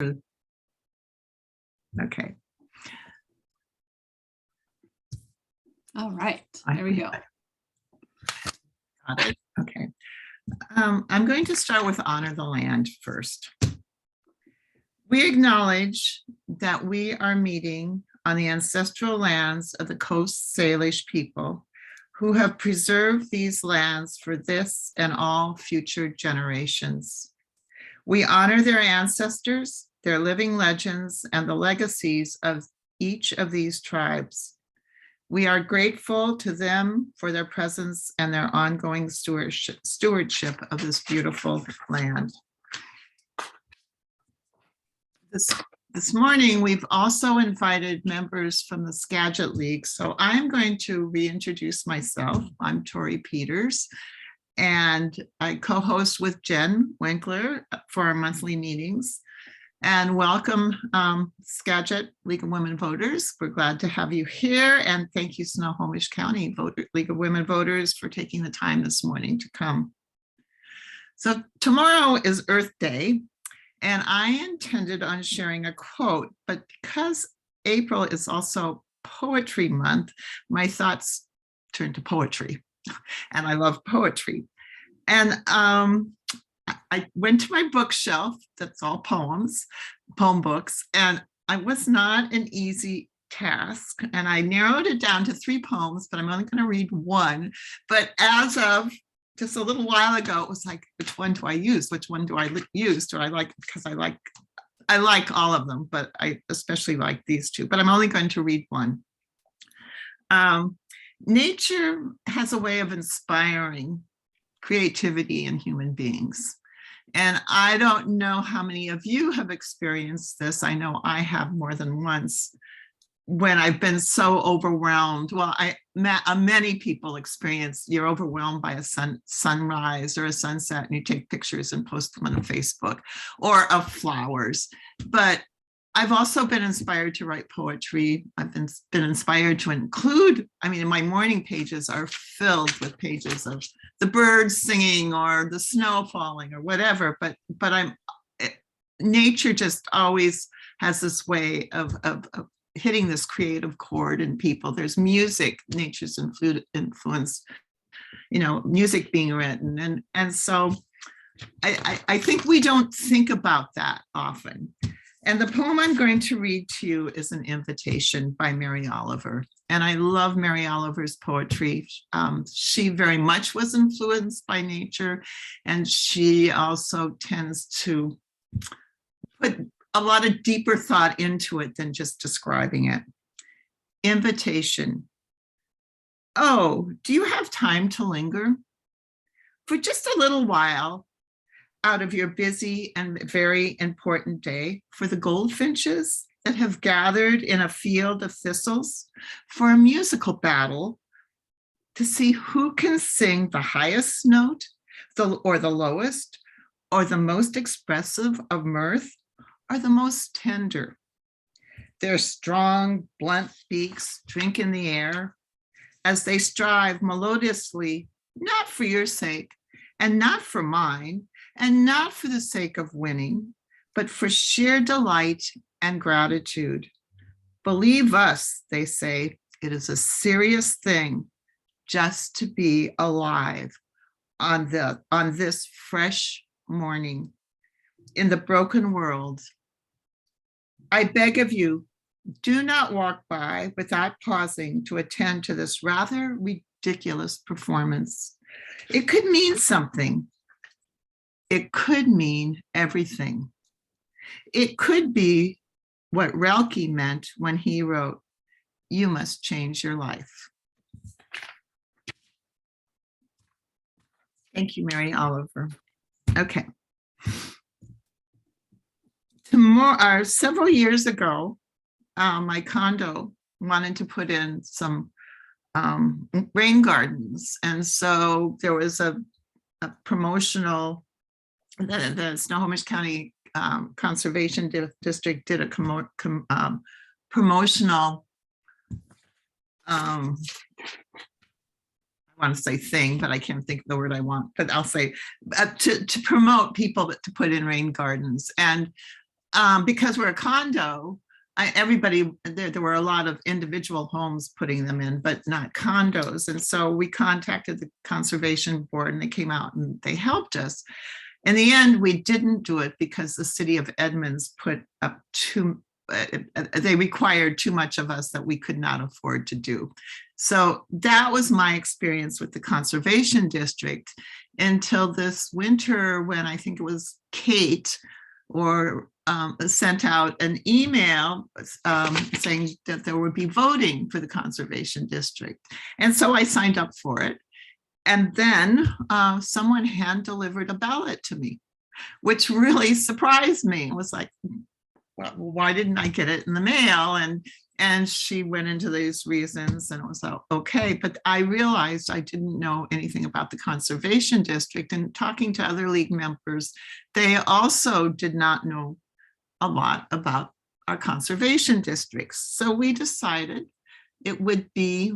Okay. All right, there we go. Got it. Okay. I'm going to start with honor the land first. We acknowledge that we are meeting on the ancestral lands of the Coast Salish people who have preserved these lands for this and all future generations. We honor their ancestors, their living legends, and the legacies of each of these tribes. We are grateful to them for their presence and their ongoing stewardship of this beautiful land. This morning, we've also invited members from the Skagit League. So I'm going to reintroduce myself. I'm Tori Peters, and I co-host with Jen Winkler for our monthly meetings. And welcome, Skagit League of Women Voters. We're glad to have you here. And thank you, Snohomish County League of Women Voters, for taking the time this morning to come. So tomorrow is Earth Day. And I intended on sharing a quote, but because April is also Poetry Month, my thoughts turned to poetry, and I love poetry. And I went to my bookshelf, that's all poems, poem books, and it was not an easy task. And I narrowed it down to 3 poems, but I'm only going to read one. But as of just a little while ago, it was like, which one do I use? Which one do I use? Do I like, because I like all of them, but I especially like these 2, but I'm only going to read one. Nature has a way of inspiring creativity in human beings. And I don't know how many of you have experienced this. I know I have more than once, when I've been so overwhelmed. Well, many people experience, you're overwhelmed by a sunrise or a sunset, and you take pictures and post them on Facebook, or of flowers. But I've also been inspired to write poetry. I've been inspired to include, my morning pages are filled with pages of the birds singing or the snow falling or whatever, but nature just always has this way of hitting this creative chord in people. There's music, nature's influence, music being written. And so I think we don't think about that often. And the poem I'm going to read to you is an invitation by Mary Oliver. And I love Mary Oliver's poetry. She very much was influenced by nature, and she also tends to put a lot of deeper thought into it than just describing it. Invitation. Oh, do you have time to linger? For just a little while out of your busy and very important day, for the goldfinches that have gathered in a field of thistles for a musical battle to see who can sing the highest note, or the lowest, or the most expressive of mirth, are the most tender. Their strong, blunt beaks drink in the air as they strive melodiously, not for your sake, and not for mine, and not for the sake of winning, but for sheer delight and gratitude. Believe us, they say, it is a serious thing just to be alive on this fresh morning in the broken world. I beg of you, do not walk by without pausing to attend to this rather ridiculous performance. It could mean something. It could mean everything. It could be what Rilke meant when he wrote, "You must change your life." Thank you, Mary Oliver. Okay. Several years ago, my condo wanted to put in some rain gardens. And so there was a promotional, the Snohomish County Conservation District did a promotional, I want to say thing, but I can't think of the word I want, but I'll say to promote people to put in rain gardens. And because we're a condo, everybody, there were a lot of individual homes putting them in, but not condos. And so we contacted the conservation board and they came out and they helped us. In the end, we didn't do it because the city of Edmonds put up they required too much of us that we could not afford to do. So that was my experience with the conservation district until this winter, when I think it was Kate sent out an email saying that there would be voting for the conservation district. And so I signed up for it. And then someone hand delivered a ballot to me, which really surprised me. It was like, well, why didn't I get it in the mail? And she went into these reasons and it was like, okay. But I realized I didn't know anything about the conservation district, and talking to other league members, they also did not know a lot about our conservation districts. So we decided it would be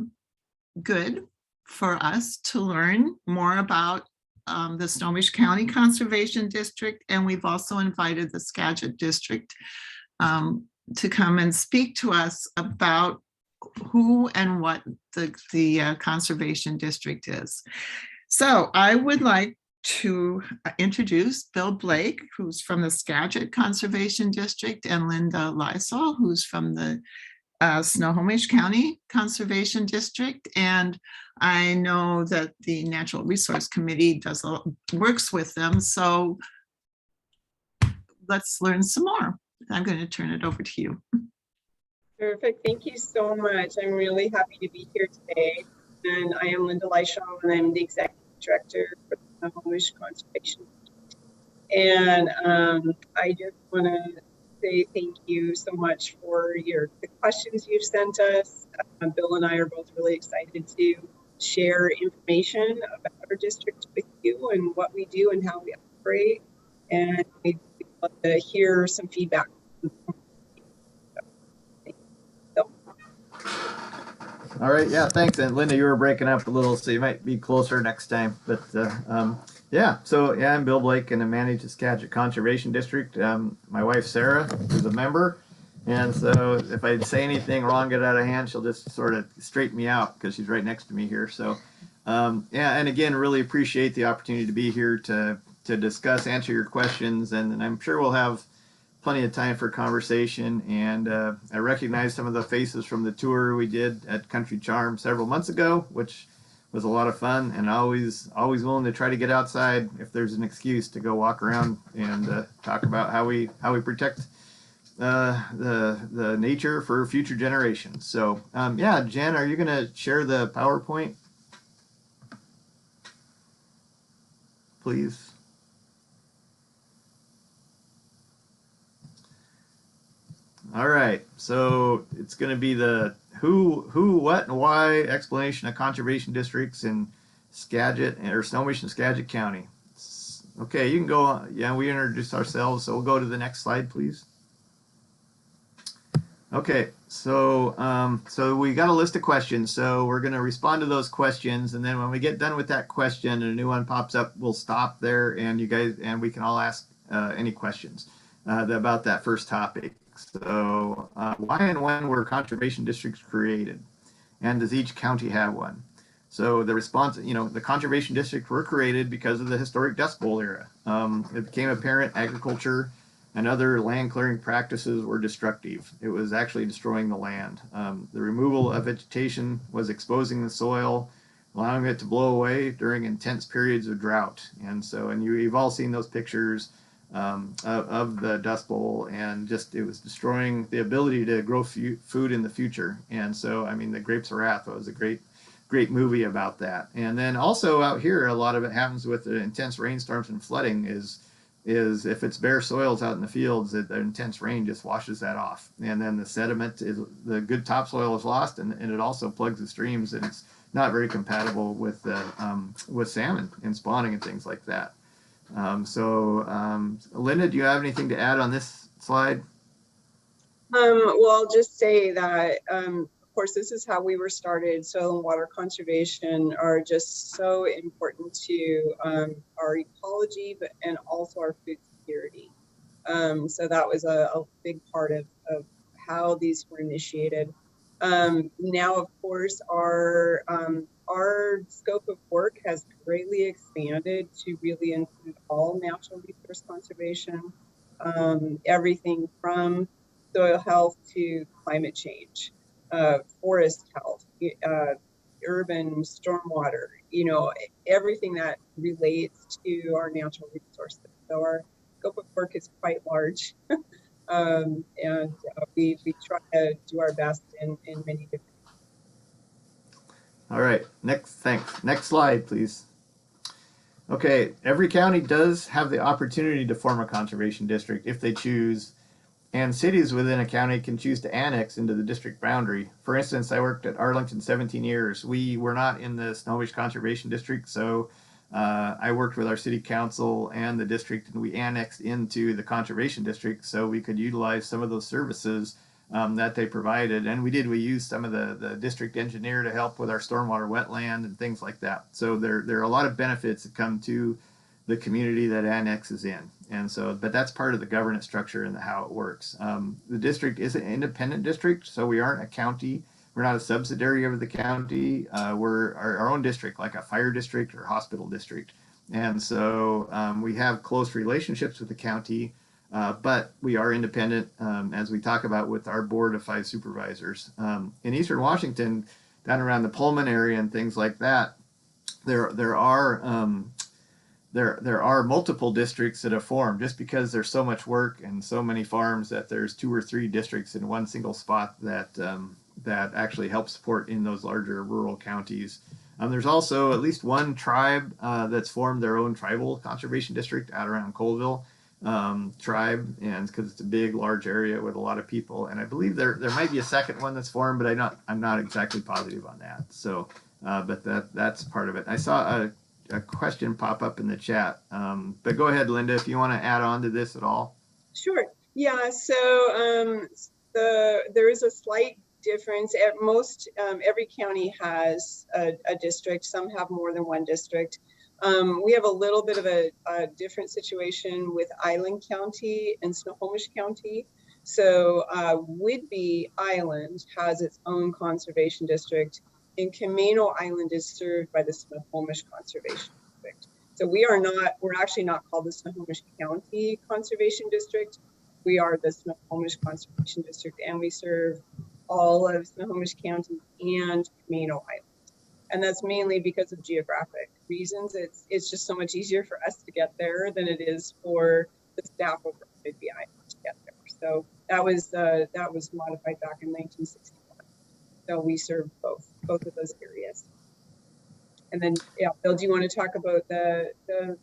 good for us to learn more about the Snohomish County Conservation District. And we've also invited the Skagit District to come and speak to us about who and what the Conservation District is. So I would like to introduce Bill Blake, who's from the Skagit Conservation District, and Linda Lyshall, who's from the Snohomish County Conservation District. And I know that the Natural Resource Committee works with them. So let's learn some more. I'm going to turn it over to you. Perfect. Thank you so much. I'm really happy to be here today. And I am Linda Lyshall, and I'm the Executive Director for the Snohomish Conservation. And I just want to say thank you so much for the questions you've sent us. Bill and I are both really excited to share information about our district with you and what we do and how we operate. And we'd love to hear some feedback. All right, yeah, thanks. And Linda, you were breaking up a little, so you might be closer next time. But yeah, so yeah, I'm Bill Blake, and I manage the Skagit Conservation District. My wife Sarah is a member, and so if I say anything wrong, get out of hand, she'll just sort of straighten me out because she's right next to me here. So yeah, and again, really appreciate the opportunity to be here to discuss, answer your questions, and I'm sure we'll have plenty of time for conversation. And I recognize some of the faces from the tour we did at Country Charm several months ago, which was a lot of fun, and always willing to try to get outside if there's an excuse to go walk around and talk about how we protect the nature for future generations. So yeah, Jen, are you going to share the PowerPoint, please? All right, so it's going to be the who, what, and why explanation of conservation districts in Skagit or Snohomish and Skagit County. Okay, you can go on. Yeah, we introduced ourselves, so we'll go to the next slide, please. Okay, so so we got a list of questions, so we're going to respond to those questions, and then when we get done with that question and a new one pops up, we'll stop there, and you guys, and we can all ask any questions about that first topic. So why and when were conservation districts created? And does each county have one? So the response, the conservation districts were created because of the historic Dust Bowl era. It became apparent agriculture and other land clearing practices were destructive. It was actually destroying the land. The removal of vegetation was exposing the soil, allowing it to blow away during intense periods of drought. And you've all seen those pictures of the Dust Bowl, and just it was destroying the ability to grow food in the future. And so, I mean, The Grapes of Wrath was a great movie about that. And then also out here, a lot of it happens with the intense rainstorms and flooding is if it's bare soils out in the fields, the intense rain just washes that off. And then the sediment, the good topsoil is lost, and it also plugs the streams, and it's not very compatible with salmon and spawning and things like that. Linda, do you have anything to add on this slide? Well, I'll just say that, of course, this is how we were started. Soil and water conservation are just so important to our ecology, and also our food security. So that was a big part of how these were initiated. Now, of course, our scope of work has greatly expanded to really include all natural resource conservation, everything from soil health to climate change, forest health, urban stormwater, everything that relates to our natural resources. So our scope of work is quite large. And we try to do our best in many different. All right, thanks. Next slide, please. Okay, every county does have the opportunity to form a conservation district if they choose, and cities within a county can choose to annex into the district boundary. For instance, I worked at Arlington 17 years. We were not in the Snohomish Conservation District, so I worked with our city council and the district, and we annexed into the conservation district so we could utilize some of those services that they provided. And we used some of the district engineer to help with our stormwater wetland and things like that. So there are a lot of benefits that come to the community that annexes in. And so, but that's part of the governance structure and how it works. The district is an independent district, so we aren't a county. We're not a subsidiary of the county. We're our own district, like a fire district or hospital district. And so we have close relationships with the county, but we are independent, as we talk about with our board of 5 supervisors. In Eastern Washington, down around the Pullman area and things like that, there are multiple districts that have formed just because there's so much work and so many farms that there's 2 or 3 districts in one single spot that that actually help support in those larger rural counties. There's also at least one tribe that's formed their own tribal conservation district out around Colville tribe, and because it's a big, large area with a lot of people. And I believe there might be a second one that's formed, but I'm not exactly positive on that. So, but that's part of it. I saw a question pop up in the chat, but go ahead, Linda, if you want to add on to this at all. Sure. Yeah. So there is a slight difference. At most, every county has a district. Some have more than one district. We have a little bit of a different situation with Island County and Snohomish County. So Whidbey Island has its own conservation district, and Camano Island is served by the Snohomish Conservation District. So we're actually not called the Snohomish County Conservation District. We are the Snohomish Conservation District, and we serve all of Snohomish County and Camano Island. And that's mainly because of geographic reasons. It's just so much easier for us to get there than it is for the staff over at Whidbey Island to get there. So that was modified back in 1961. So we serve both of those areas. And then, yeah, Bill, do you want to talk about the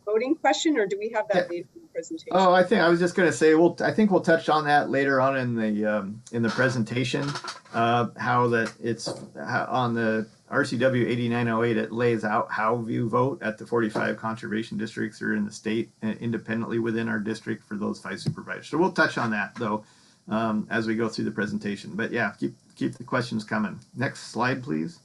voting question, or do we have that later in the presentation? Oh, I was just going to say, I think we'll touch on that later on in the presentation. How that it's on the RCW 8908, it lays out how you vote at the 45 conservation districts or in the state independently within our district for those 5 supervisors. So we'll touch on that though as we go through the presentation. But yeah, keep the questions coming. Next slide, please.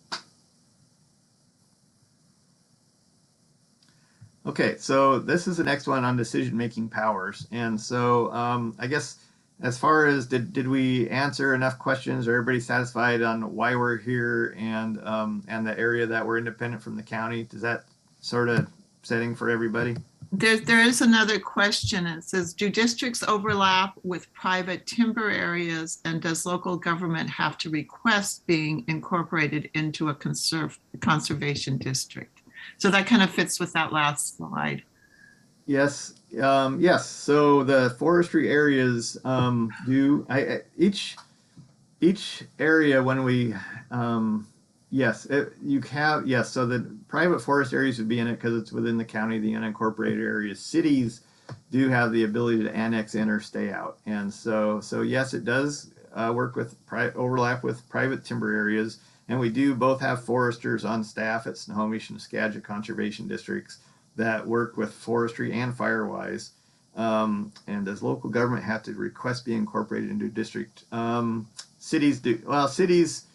Okay, so this is the next one on decision-making powers. And so I guess as far as did we answer enough questions? Are everybody satisfied on why we're here and the area that we're independent from the county? Does that sort of setting for everybody? There is another question. It says, do districts overlap with private timber areas, and does local government have to request being incorporated into a conservation district? So that kind of fits with that last slide. Yes, yes. So the forestry areas each area when we yes, yes. So the private forest areas would be in it because it's within the county. The unincorporated areas, cities do have the ability to annex in or stay out, and so yes, it does work with overlap with private timber areas. And we do both have foresters on staff at Snohomish and Skagit conservation districts that work with forestry and firewise. And does local government have to request be incorporated into a district? Cities do. Well, cities,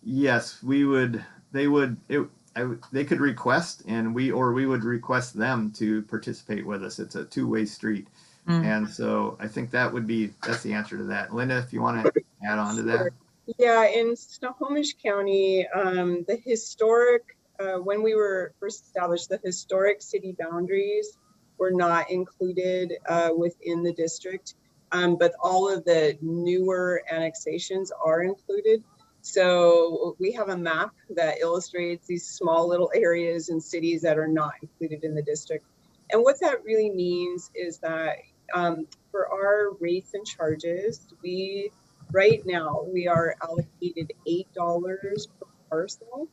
yes, we would. They could request, and we would request them to participate with us. It's a two-way street. Mm. And so I think that's the answer to that. Linda, if you want to add on to that. Sure. Yeah, in Snohomish County, the historic, when we were first established, the historic city boundaries were not included within the district, but all of the newer annexations are included. So we have a map that illustrates these small little areas and cities that are not included in the district. And what that really means is that for our rates and charges, right now we are allocated $8 per parcel.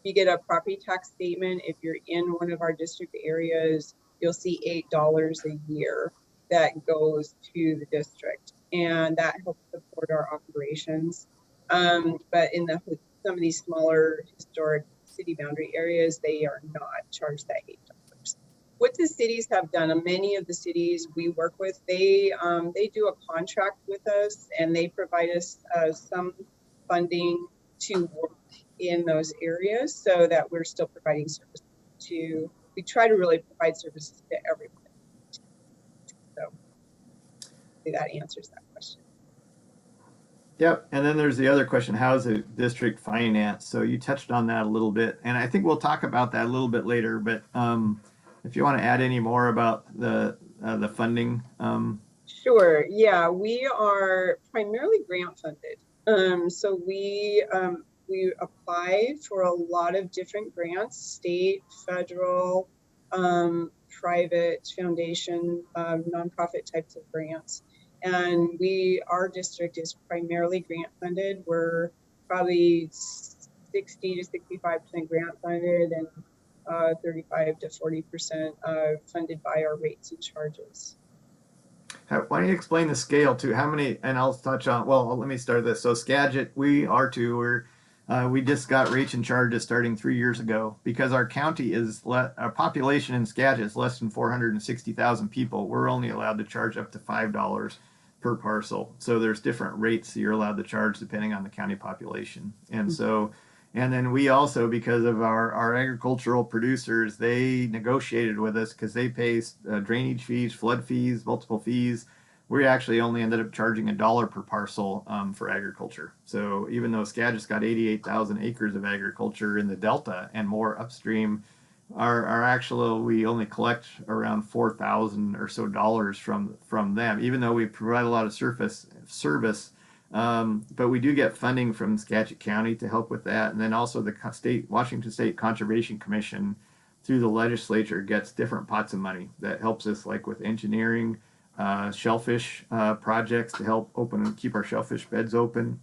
You get a property tax statement. If you're in one of our district areas, you'll see $8 a year that goes to the district, and that helps support our operations. But in some of these smaller historic city boundary areas, they are not charged that $8. What the cities have done, and many of the cities we work with, they do a contract with us, and they provide us some funding to work in those areas, so that we're still providing services to. We try to really provide services to everyone. So hopefully that answers that question. Yep. And then there's the other question, how is the district financed? So you touched on that a little bit, and I think we'll talk about that a little bit later, but if you want to add any more about the funding. Sure. Yeah, we are primarily grant funded. So we apply for a lot of different grants, state, federal, private, foundation, nonprofit types of grants. And our district is primarily grant funded. We're probably 60 to 65% grant funded, and 35 to 40% funded by our rates and charges. Why don't you explain the scale too? How many, and I'll touch on, well, let me start this. So Skagit, we just got rates and charges starting 3 years ago because our county our population in Skagit is less than 460,000 people. We're only allowed to charge up to $5 per parcel. So there's different rates that you're allowed to charge depending on the county population. And so, and then we also, because of our agricultural producers, they negotiated with us because they pay drainage fees, flood fees, multiple fees. We actually only ended up charging $1 per parcel for agriculture. So even though Skagit's got 88,000 acres of agriculture in the Delta and more upstream, our actual, we only collect around $4,000 or so from them, even though we provide a lot of service. But we do get funding from Skagit County to help with that, and then also the Washington State Conservation Commission through the legislature gets different pots of money that helps us, like with engineering, shellfish projects to help keep our shellfish beds open,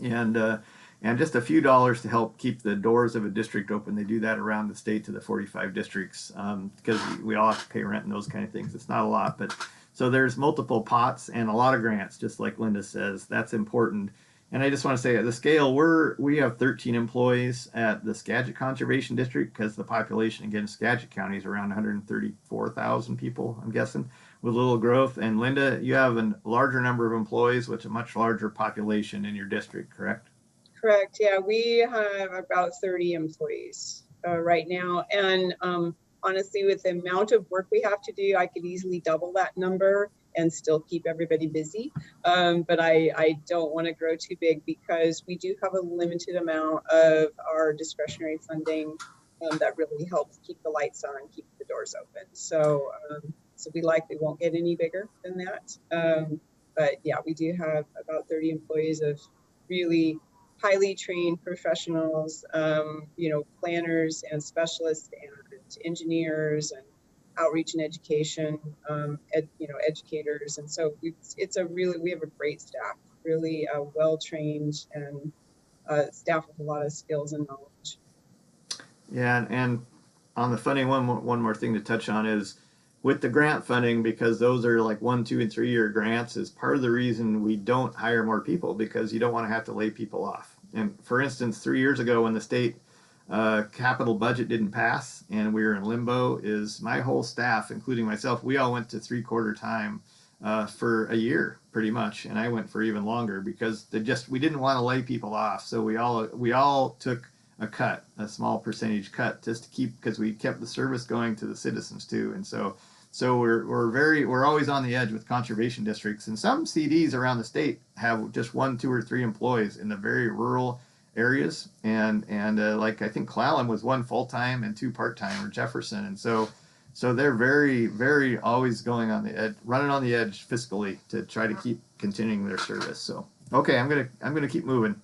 and just a few dollars to help keep the doors of a district open. They do that around the state to the 45 districts because we all have to pay rent and those kind of things. It's not a lot, but so there's multiple pots and a lot of grants, just like Linda says. That's important. And I just want to say at the scale, we have 13 employees at the Skagit Conservation District because the population, again, Skagit County is around 134,000 people, I'm guessing, with a little growth. And Linda, you have a larger number of employees with a much larger population in your district, correct? Correct. Yeah, we have about 30 employees right now. And honestly, with the amount of work we have to do, I could easily double that number and still keep everybody busy. But I don't want to grow too big because we do have a limited amount of our discretionary funding that really helps keep the lights on, keep the doors open. So we likely won't get any bigger than that. But yeah, we do have about 30 employees of really highly trained professionals, planners and specialists and engineers and outreach and education, educators. And so we have a great staff, really well-trained and staff with a lot of skills and knowledge. Yeah, and on the funding, one more thing to touch on is with the grant funding, because those are like 1, 2, and 3 year grants, is part of the reason we don't hire more people, because you don't want to have to lay people off. And for instance, 3 years ago when the state capital budget didn't pass and we were in limbo, is my whole staff, including myself, we all went to 3/4 time for a year pretty much, and I went for even longer because we didn't want to lay people off. So we all took a small percentage cut, just to keep, because we kept the service going to the citizens too. And so So we're always on the edge with conservation districts, and some CDs around the state have just 1, 2, or 3 employees in the very rural areas, and like I think Clallam was 1 full-time and 2 part-time, or Jefferson, and so they're very always going on the edge, running on the edge fiscally to try to keep continuing their service. So okay, I'm gonna keep moving.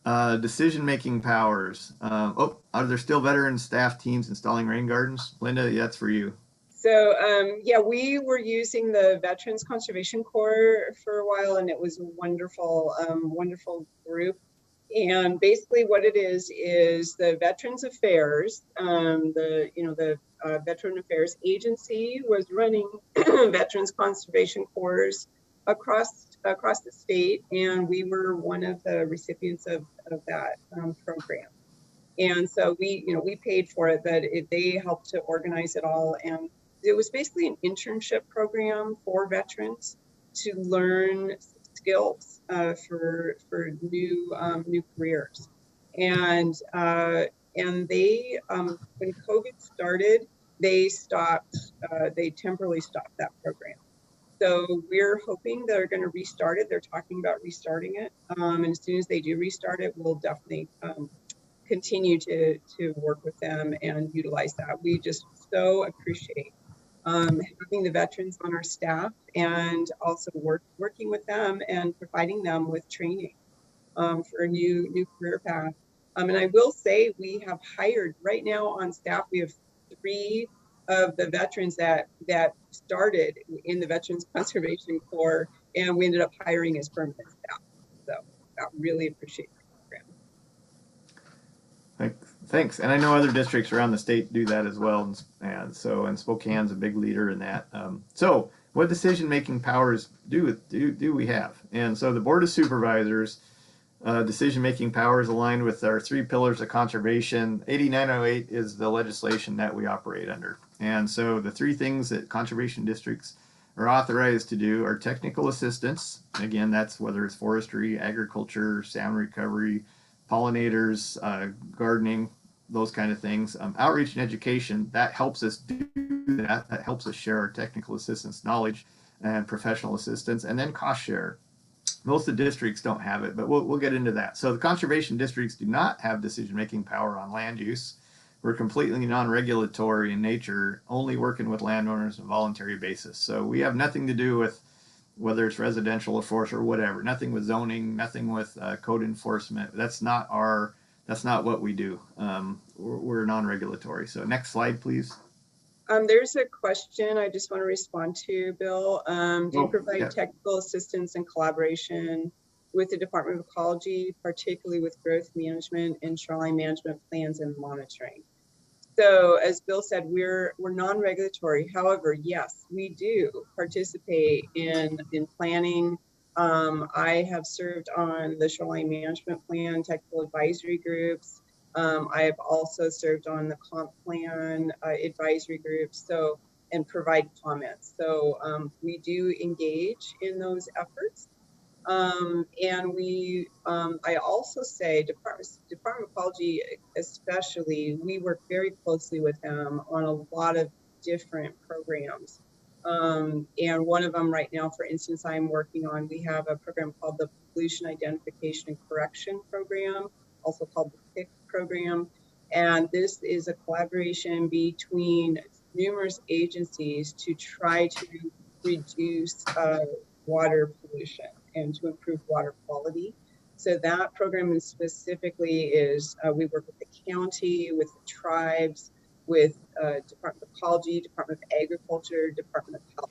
Decision-making powers. Are there still veteran staff teams installing rain gardens? Linda, yeah, that's for you. So yeah, we were using the Veterans Conservation Corps for a while, and it was a wonderful, wonderful group. And basically, what it is the Veterans Affairs, the Veteran Affairs Agency was running Veterans Conservation Corps across the state, and we were one of the recipients of that program. And so we paid for it, but they helped to organize it all. And it was basically an internship program for veterans to learn skills for new careers. And they when COVID started, they temporarily stopped that program. So we're hoping they're going to restart it. They're talking about restarting it. And as soon as they do restart it, we'll definitely continue to work with them and utilize that. We just so appreciate having the veterans on our staff, and also working with them and providing them with training for a new career path. And I will say, we have hired right now on staff, we have 3 of the veterans that started in the Veterans Conservation Corps, and we ended up hiring as permanent staff. So I really appreciate the program. Thanks. And I know other districts around the state do that as well. And Spokane's a big leader in that. So what decision-making powers do we have? And so the Board of Supervisors, decision-making powers aligned with our 3 pillars of conservation. 8908 is the legislation that we operate under. And so the 3 things that conservation districts are authorized to do are technical assistance. Again, that's whether it's forestry, agriculture, salmon recovery, pollinators, gardening, those kind of things. Outreach and education, that helps us do that. That helps us share our technical assistance knowledge and professional assistance. And then cost share. Most of the districts don't have it, but we'll get into that. So the conservation districts do not have decision-making power on land use. We're completely non-regulatory in nature, only working with landowners on a voluntary basis. So we have nothing to do with whether it's residential or forest or whatever, nothing with zoning, nothing with code enforcement. That's not what we do. We're non-regulatory. So next slide, please. There's a question I just want to respond to, Bill. Do you provide technical assistance and collaboration with the Department of Ecology, particularly with growth management and shoreline management plans and monitoring? So as Bill said, we're non-regulatory. However, yes, we do participate in planning. I have served on the shoreline management plan, technical advisory groups. I have also served on the comp plan advisory groups, and provide comments. So we do engage in those efforts. And I also say Department of Ecology, especially, we work very closely with them on a lot of different programs. And one of them right now, for instance, I'm working on, we have a program called the Pollution Identification and Correction Program, also called the PIC program. And this is a collaboration between numerous agencies to try to reduce water pollution and to improve water quality. So that program specifically is, we work with the county, with the tribes, with Department of Ecology, Department of Agriculture, Department of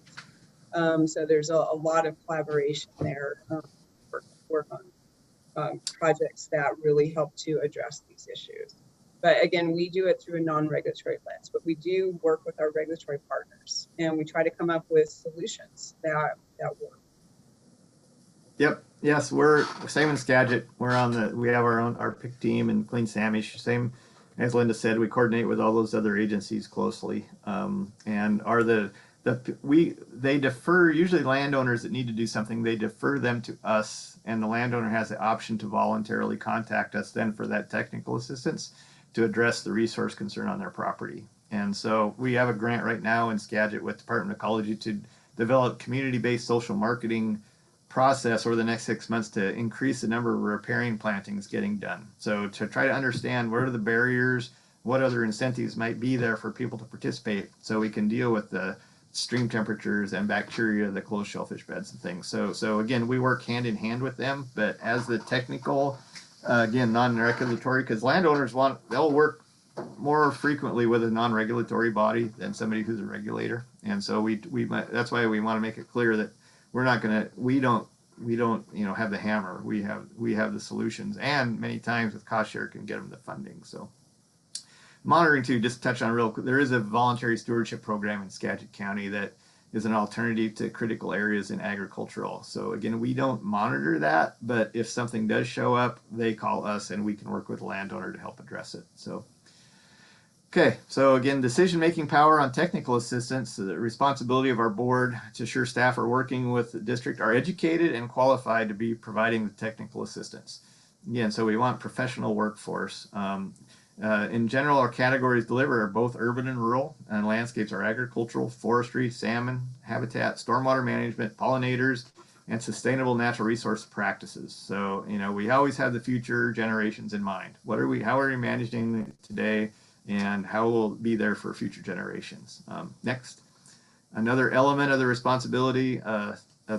Health. So there's a lot of collaboration there, work on projects that really help to address these issues. But again, we do it through a non-regulatory lens, but we do work with our regulatory partners, and we try to come up with solutions that work. Yep. Yes, we're same in Skagit. We have our PIC team in Clean Samish. Same as Linda said, we coordinate with all those other agencies closely, and are they defer, usually landowners that need to do something, they defer them to us, and the landowner has the option to voluntarily contact us then for that technical assistance to address the resource concern on their property. And so we have a grant right now in Skagit with Department of Ecology to develop community-based social marketing process over the next 6 months to increase the number of riparian plantings getting done. So to try to understand what are the barriers, what other incentives might be there for people to participate, so we can deal with the stream temperatures and bacteria, the closed shellfish beds and things. So again, we work hand in hand with them, but as the technical, again, non-regulatory, because landowners they'll work more frequently with a non-regulatory body than somebody who's a regulator. And so that's why we want to make it clear that we don't have the hammer. We have the solutions, and many times with cost share can get them the funding. So monitoring too, just to touch on real quick, there is a voluntary stewardship program in Skagit County that is an alternative to critical areas in agricultural. So again, we don't monitor that, but if something does show up, they call us and we can work with the landowner to help address it. So okay, so again, decision-making power on technical assistance, the responsibility of our board to ensure staff are working with the district are educated and qualified to be providing the technical assistance. Again, so we want professional workforce. In general, our categories delivered are both urban and rural, and landscapes are agricultural, forestry, salmon, habitat, stormwater management, pollinators, and sustainable natural resource practices. So, we always have the future generations in mind. How are we managing it today, and how will it be there for future generations? Next, another element of the responsibility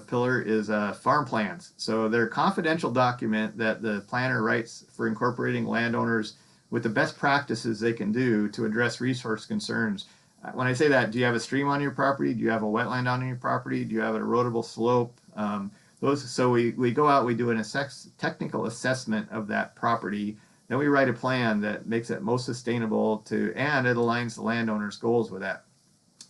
pillar is farm plans. So they're a confidential document that the planner writes for incorporating landowners with the best practices they can do to address resource concerns. When I say that, do you have a stream on your property? Do you have a wetland on your property? Do you have an erodible slope? So we go out, we do an technical assessment of that property. Then we write a plan that makes it most sustainable and it aligns the landowner's goals with that.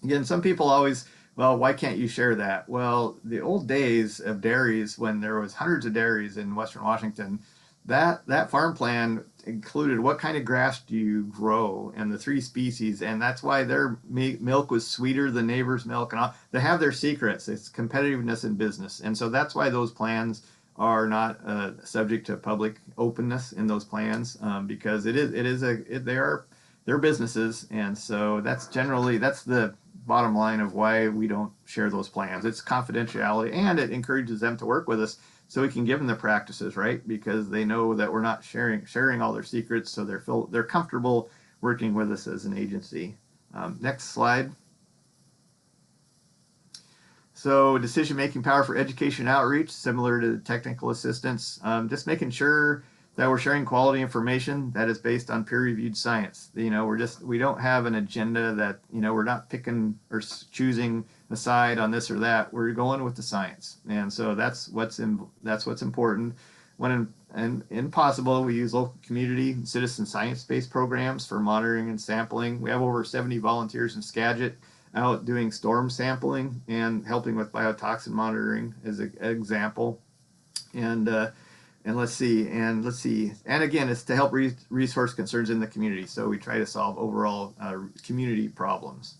Again, some people always, well, why can't you share that? Well, the old days of dairies, when there was hundreds of dairies in Western Washington, that farm plan included what kind of grass do you grow and the 3 species, and that's why their milk was sweeter than neighbors' milk, and all. They have their secrets. It's competitiveness in business, and so that's why those plans are not subject to public openness in those plans, because they're businesses, and so that's the bottom line of why we don't share those plans. It's confidentiality, and it encourages them to work with us so we can give them the practices, right? Because they know that we're not sharing all their secrets, so they're comfortable working with us as an agency. Next slide. So decision-making power for education outreach, similar to technical assistance, just making sure that we're sharing quality information that is based on peer-reviewed science. We don't have an agenda that, we're not picking or choosing a side on this or that. We're going with the science, and so that's what's important. When possible, we use local community and citizen science-based programs for monitoring and sampling. We have over 70 volunteers in Skagit out doing storm sampling and helping with biotoxin monitoring as an example. And let's see. And again, it's to help resource concerns in the community. So we try to solve overall community problems.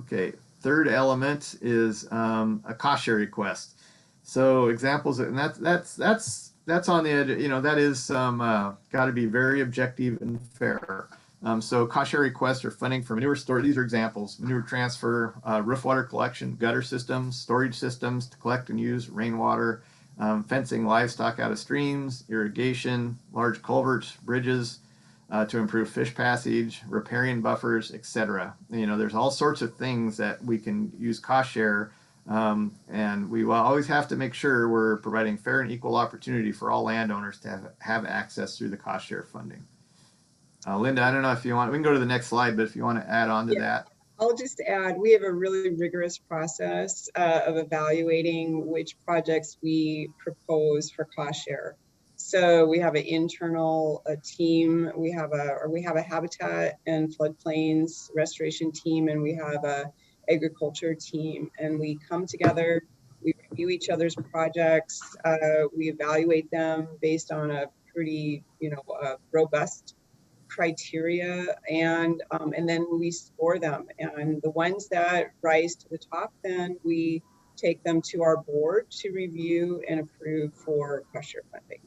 Okay. Third element is a cost share request. So examples, and that's on the edge. That is got to be very objective and fair. So cost share requests are funding for manure storage. These are examples: manure transfer, roof water collection, gutter systems, storage systems to collect and use rainwater. Fencing livestock out of streams, irrigation, large culverts, bridges to improve fish passage, riparian buffers, etc. There's all sorts of things that we can use cost share, and we will always have to make sure we're providing fair and equal opportunity for all landowners to have access through the cost share funding. Linda, I don't know if you want, we can go to the next slide, but if you want to add on to that. I'll just add, we have a really rigorous process of evaluating which projects we propose for cost share. So we have an internal team, we have a habitat and floodplains restoration team, and we have a agriculture team, and we come together, we review each other's projects, we evaluate them based on a pretty, robust criteria, and then we score them, and the ones that rise to the top, then we take them to our board to review and approve for cost share funding.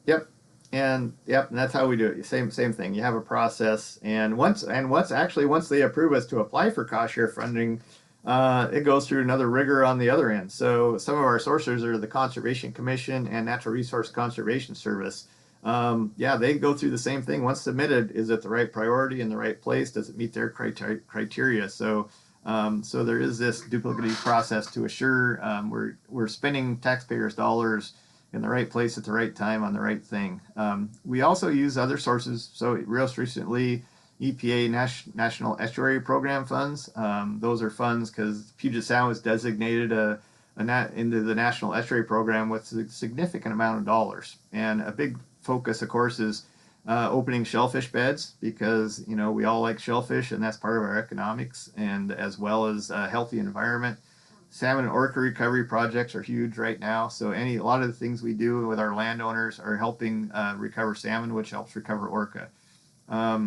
Yep. And yep, and that's how we do it. Same thing. You have a process, and once they approve us to apply for cost share funding, it goes through another rigor on the other end. So some of our sources are the Conservation Commission and Natural Resource Conservation Service. Yeah, they go through the same thing. Once submitted, is it the right priority in the right place? Does it meet their criteria? So there is this duplicative process to assure we're spending taxpayers' dollars in the right place at the right time on the right thing. We also use other sources. So real recently, EPA National Estuary Program funds. Those are funds because Puget Sound was designated into the National Estuary Program with a significant amount of dollars. And a big focus, of course, is opening shellfish beds because we all like shellfish and that's part of our economics, and as well as a healthy environment. Salmon and orca recovery projects are huge right now. So a lot of the things we do with our landowners are helping recover salmon, which helps recover orca. A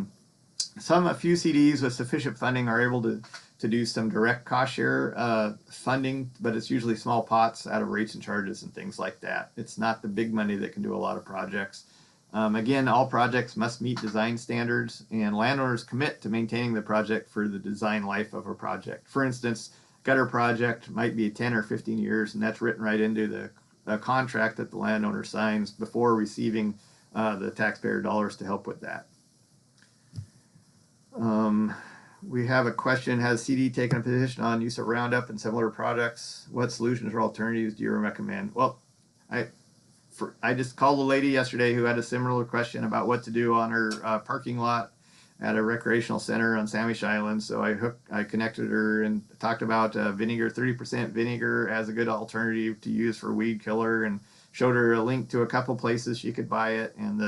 few CDs with sufficient funding are able to do some direct cost share funding, but it's usually small pots out of rates and charges and things like that. It's not the big money that can do a lot of projects. Again, all projects must meet design standards, and landowners commit to maintaining the project for the design life of a project. For instance, gutter project might be 10 or 15 years, and that's written right into the contract that the landowner signs before receiving the taxpayer dollars to help with that. We have a question: has CD taken a position on use of Roundup and similar products? What solutions or alternatives do you recommend? Well, I just called a lady yesterday who had a similar question about what to do on her parking lot at a recreational center on Samish Island. So I connected her and talked about vinegar, 30% vinegar as a good alternative to use for weed killer, and showed her a link to a couple places she could buy it, and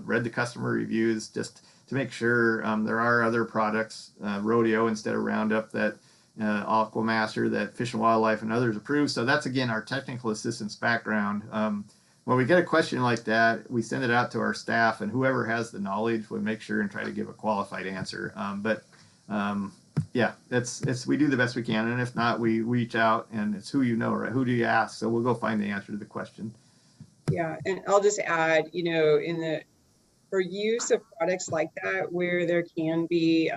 read the customer reviews just to make sure there are other products, Rodeo instead of Roundup, that Aquamaster, that Fish and Wildlife and others approve. So that's, again, our technical assistance background. When we get a question like that, we send it out to our staff, and whoever has the knowledge will make sure and try to give a qualified answer. Yeah, we do the best we can, and if not, we reach out, and it's who right? Who do you ask? So we'll go find the answer to the question. Yeah, and I'll just add, for use of products like that, where there can be,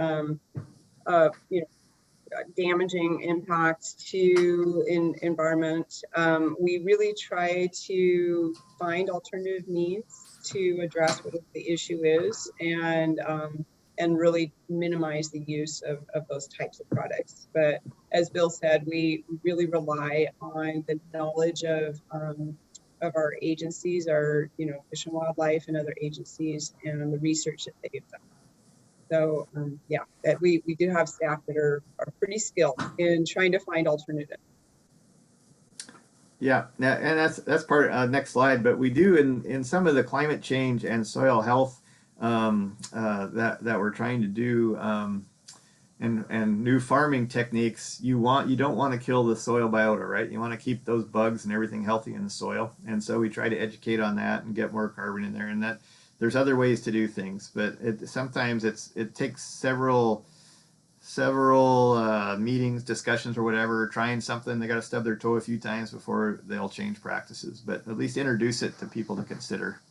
damaging impacts to environment, we really try to find alternative means to address what the issue is, and really minimize the use of those types of products. But as Bill said, we really rely on the knowledge of our agencies, our Fish and Wildlife and other agencies, and the research that they've done. So yeah, that we do have staff that are pretty skilled in trying to find alternatives. Yeah, and that's part of next slide. But we do in some of the climate change and soil health that we're trying to do, and new farming techniques. You don't want to kill the soil biota, right? You want to keep those bugs and everything healthy in the soil. And so we try to educate on that and get more carbon in there. And that there's other ways to do things, but sometimes it takes several meetings, discussions, or whatever, trying something. They got to stub their toe a few times before they'll change practices, but at least introduce it to people to consider.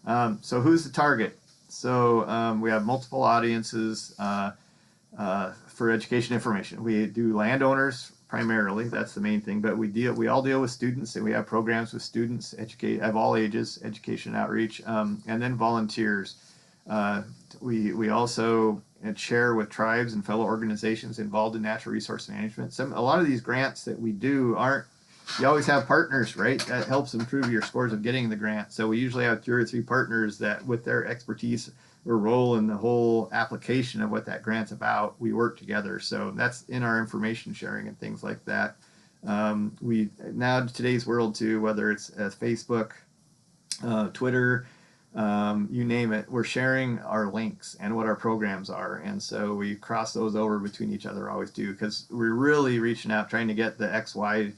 So who's the target? So we have multiple audiences for education information. We do landowners primarily, that's the main thing, but we all deal with students, and we have programs with students, of all ages, education outreach, and then volunteers. We also share with tribes and fellow organizations involved in natural resource management. A lot of these grants that we do you always have partners, right? That helps improve your scores of getting the grant. So we usually have 2 or 3 partners that, with their expertise or role in the whole application of what that grant's about, we work together. So that's in our information sharing and things like that. Today's world too, whether it's Facebook, Twitter, you name it, we're sharing our links and what our programs are. And so we cross those over between each other, always do, because we're really reaching out, trying to get the X, Y,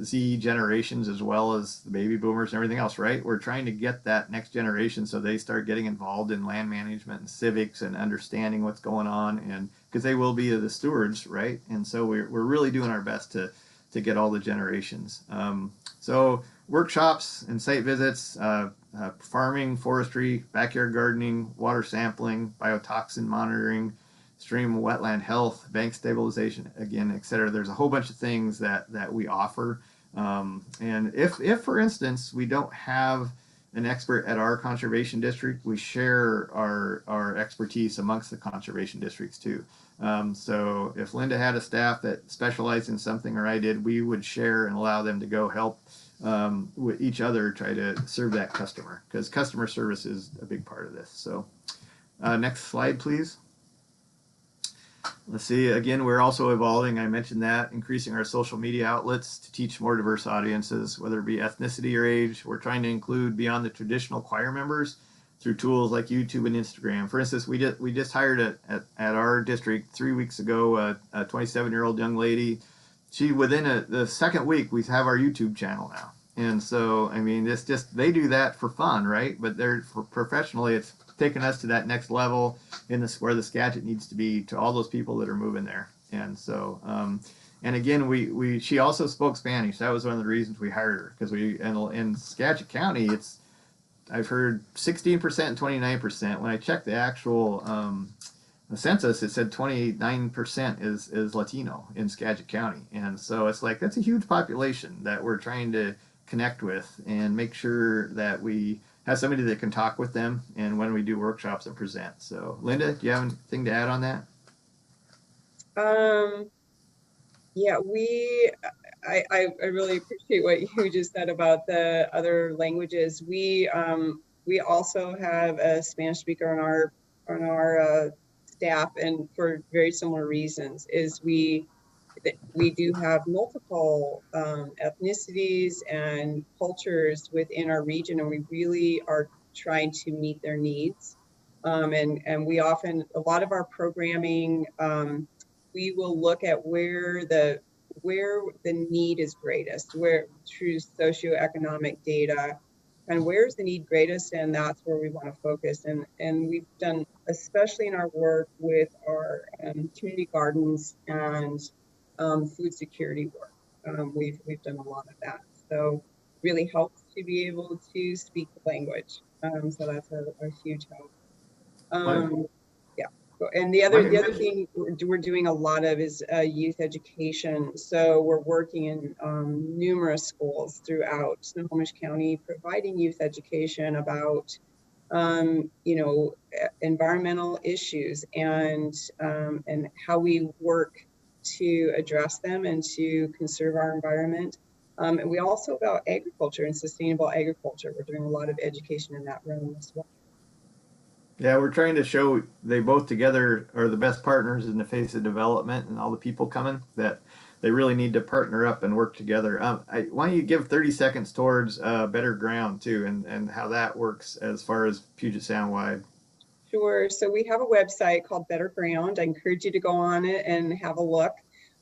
Z generations, as well as the baby boomers and everything else, right? We're trying to get that next generation so they start getting involved in land management and civics and understanding what's going on, and because they will be the stewards, right? And so we're really doing our best to get all the generations. So workshops and site visits, farming, forestry, backyard gardening, water sampling, biotoxin monitoring, stream and wetland health, bank stabilization, again, et cetera. There's a whole bunch of things that we offer. And if, for instance, we don't have an expert at our conservation district, we share our expertise amongst the conservation districts too. So if Linda had a staff that specialized in something, or I did, we would share and allow them to go help with each other try to serve that customer, because customer service is a big part of this. So next slide, please. Let's see, again, we're also evolving. I mentioned that, increasing our social media outlets to teach more diverse audiences, whether it be ethnicity or age. We're trying to include beyond the traditional choir members through tools like YouTube and Instagram. For instance, we just hired at our district 3 weeks ago a 27-year-old young lady. She, within the second week, we have our YouTube channel now. And so, I mean, it's just, they do that for fun, right? But they're professionally, it's taken us to that next level in this, where the Skagit needs to be, to all those people that are moving there. And so, and again, she also spoke Spanish. That was one of the reasons we hired her, because in Skagit County, I've heard 16% and 29%. When I checked the actual the census, it said 29% is Latino in Skagit County. And so it's like, that's a huge population that we're trying to connect with and make sure that we have somebody that can talk with them and when we do workshops and present. So Linda, do you have anything to add on that? Yeah, I really appreciate what you just said about the other languages. We also have a Spanish speaker on our staff, and for very similar reasons, is we do have multiple ethnicities and cultures within our region, and we really are trying to meet their needs. And we often, a lot of our programming, we will look at where the need is greatest, where through socioeconomic data, and where's the need greatest, and that's where we want to focus. And we've done, especially in our work with our community gardens and food security work, we've done a lot of that. So really helps to be able to speak the language. So that's a huge help. Yeah. And the other thing we're doing a lot of is youth education. So we're working in numerous schools throughout Snohomish County, providing youth education about environmental issues and how we work to address them and to conserve our environment. And we also about agriculture and sustainable agriculture. We're doing a lot of education in that realm as well. Yeah, we're trying to show they both together are the best partners in the face of development, and all the people coming, that they really need to partner up and work together. Why don't you give 30 seconds towards Better Ground too, and how that works as far as Puget Sound wide? Sure. So we have a website called Better Ground. I encourage you to go on it and have a look.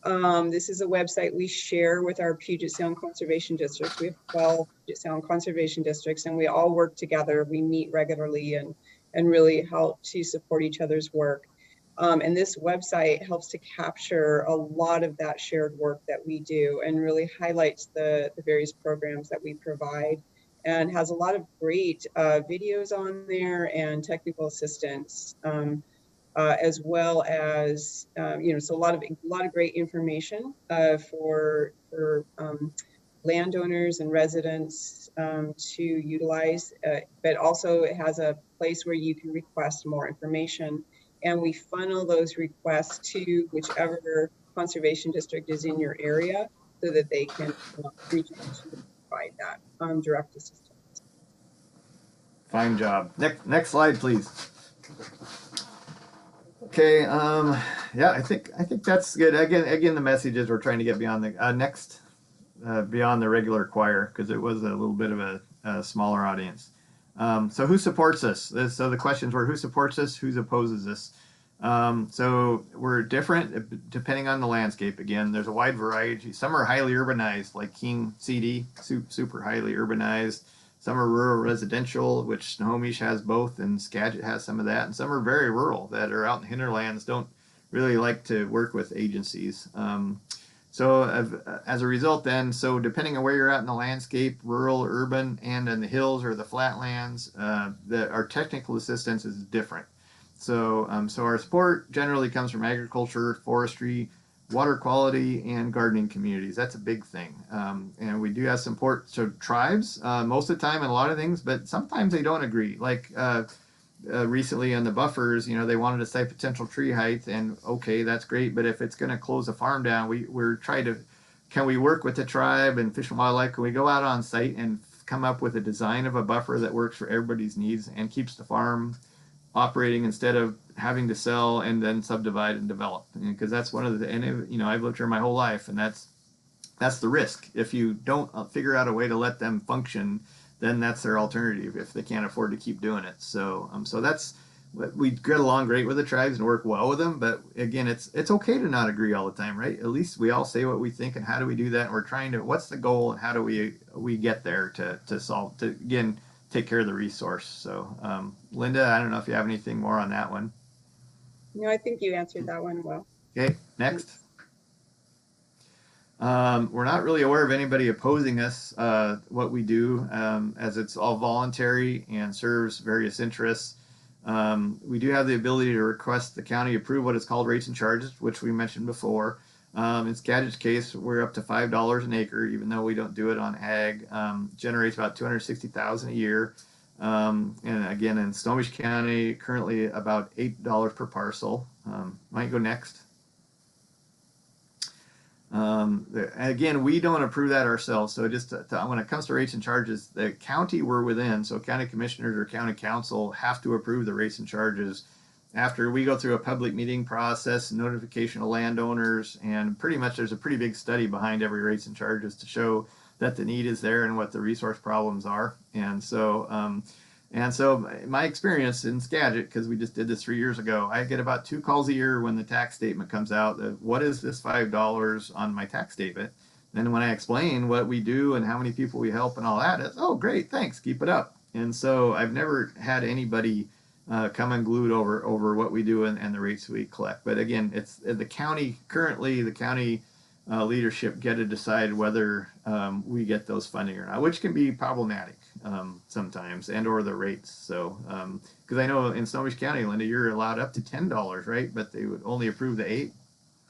This is a website we share with our Puget Sound Conservation Districts. We have 12 Puget Sound Conservation Districts, and we all work together. We meet regularly and really help to support each other's work. And this website helps to capture a lot of that shared work that we do and really highlights the various programs that we provide, and has a lot of great videos on there and technical assistance, as well as so a lot of great information for landowners and residents to utilize, but also it has a place where you can request more information, and we funnel those requests to whichever conservation district is in your area so that they can reach out to provide that direct assistance. Fine job. Next slide, please. Okay. Yeah, I think that's good. Again, the message is we're trying to get beyond the beyond the regular choir, because it was a little bit of a smaller audience. So who supports us? So the questions were, who supports us? Who opposes us? So we're different depending on the landscape. Again, there's a wide variety. Some are highly urbanized, like King CD, super highly urbanized. Some are rural residential, which Snohomish has both, and Skagit has some of that. And some are very rural, that are out in the hinterlands, don't really like to work with agencies. So as a result then, so depending on where you're at in the landscape, rural, urban, and in the hills or the flatlands, our technical assistance is different. So, so our support generally comes from agriculture, forestry, water quality, and gardening communities. That's a big thing. And we do have support to tribes most of the time in a lot of things, but sometimes they don't agree. Like recently on the buffers, you know, they wanted to cite potential tree height, and okay, that's great, but if it's going to close a farm down, we're trying to, can we work with the tribe and Fish and Wildlife? Can we go out on site and come up with a design of a buffer that works for everybody's needs and keeps the farm operating instead of having to sell and then subdivide and develop? Because that's one of the, and you know, I've lived here my whole life, and that's the risk. If you don't figure out a way to let them function, then that's their alternative if they can't afford to keep doing it. So, so that's, we get along great with the tribes and work well with them. But again, it's okay to not agree all the time, right? At least we all say what we think, and how do we do that? And we're trying to, what's the goal, and how do we get there to solve, to again, take care of the resource. So, Linda, I don't know if you have anything more on that one. No, I think you answered that one well. Okay, next. We're not really aware of anybody opposing us, what we do, as it's all voluntary and serves various interests. We do have the ability to request the county approve what is called rates and charges, which we mentioned before. In Skagit's case, we're up to $5 an acre, even though we don't do it on ag. Generates about $260,000 a year. And again, in Snohomish County, currently about $8 per parcel. Might go next. Again, we don't approve that ourselves. So just when it comes to rates and charges, the county we're within, so county commissioners or county council have to approve the rates and charges after we go through a public meeting process, notification of landowners, and pretty much there's a pretty big study behind every rates and charges to show that the need is there and what the resource problems are. And so my experience in Skagit, because we just did this 3 years ago, I get about 2 calls a year when the tax statement comes out. What is this $5 on my tax statement? Then when I explain what we do and how many people we help and all that, it's, oh, great, thanks, keep it up. And so I've never had anybody come unglued over what we do and the rates we collect. But again, it's the county, currently the county leadership get to decide whether we get those funding or not, which can be problematic sometimes, and or the rates. So because I know in Snohomish County, Linda, you're allowed up to $10, right? But they would only approve the 8.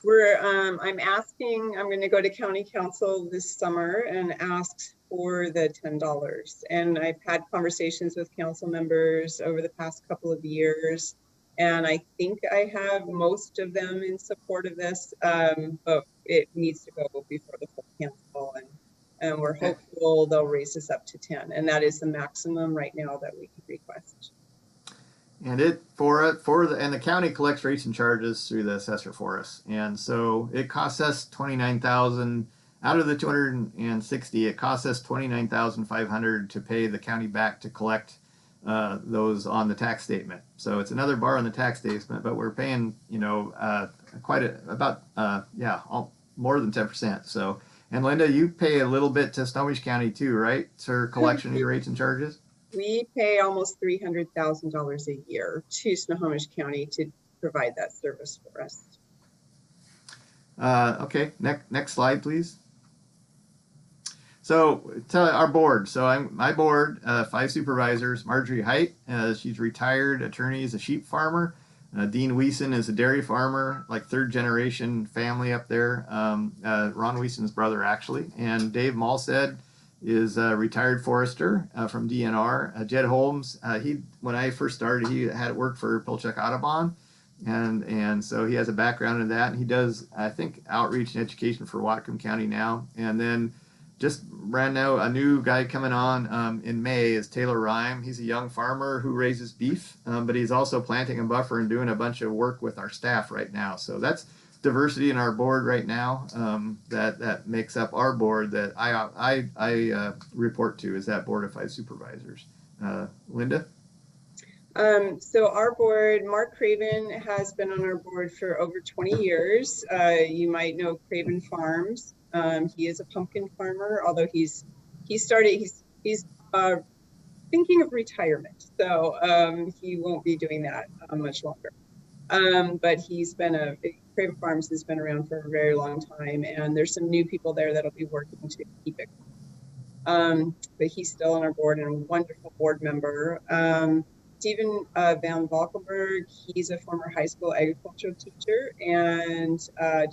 I'm going to go to county council this summer and ask for the $10. And I've had conversations with council members over the past couple of years, and I think I have most of them in support of this, but it needs to go before the full council, and we're hopeful they'll raise this up to 10, and that is the maximum right now that we can request. And the county collects rates and charges through the assessor for us, and so it costs us $29,000 out of the $260. It costs us $29,500 to pay the county back to collect those on the tax statement. So it's another bar on the tax statement, but we're paying, you know, more than 10%. So, and Linda, you pay a little bit to Snohomish County too, right? For collection of your rates and charges? We pay almost $300,000 a year to Snohomish County to provide that service for us. Okay, next slide, please. So to our board. So my board, 5 supervisors. Marjorie Height, she's retired attorney, is a sheep farmer. Dean Wiesen is a dairy farmer, like 3rd generation family up there. Ron Wiesen's brother, actually. And Dave Malsed is a retired forester from DNR. Jed Holmes, when I first started, he had worked for Pilchuck Audubon. And so he has a background in that. And he does, I think, outreach and education for Whatcom County now. And then just brand new, a new guy coming on in May is Taylor Rhyme. He's a young farmer who raises beef, but he's also planting a buffer and doing a bunch of work with our staff right now. So that's diversity in our board right now. That makes up our board that I report to, is that board of 5 supervisors. Linda? So our board, Mark Craven has been on our board for over 20 years. You might know Craven Farms. He is a pumpkin farmer, although he's thinking of retirement, so he won't be doing that much longer. But he's been Craven Farms has been around for a very long time, and there's some new people there that'll be working to keep it. But he's still on our board and a wonderful board member. Stephen Van Valkenburg, he's a former high school agricultural teacher and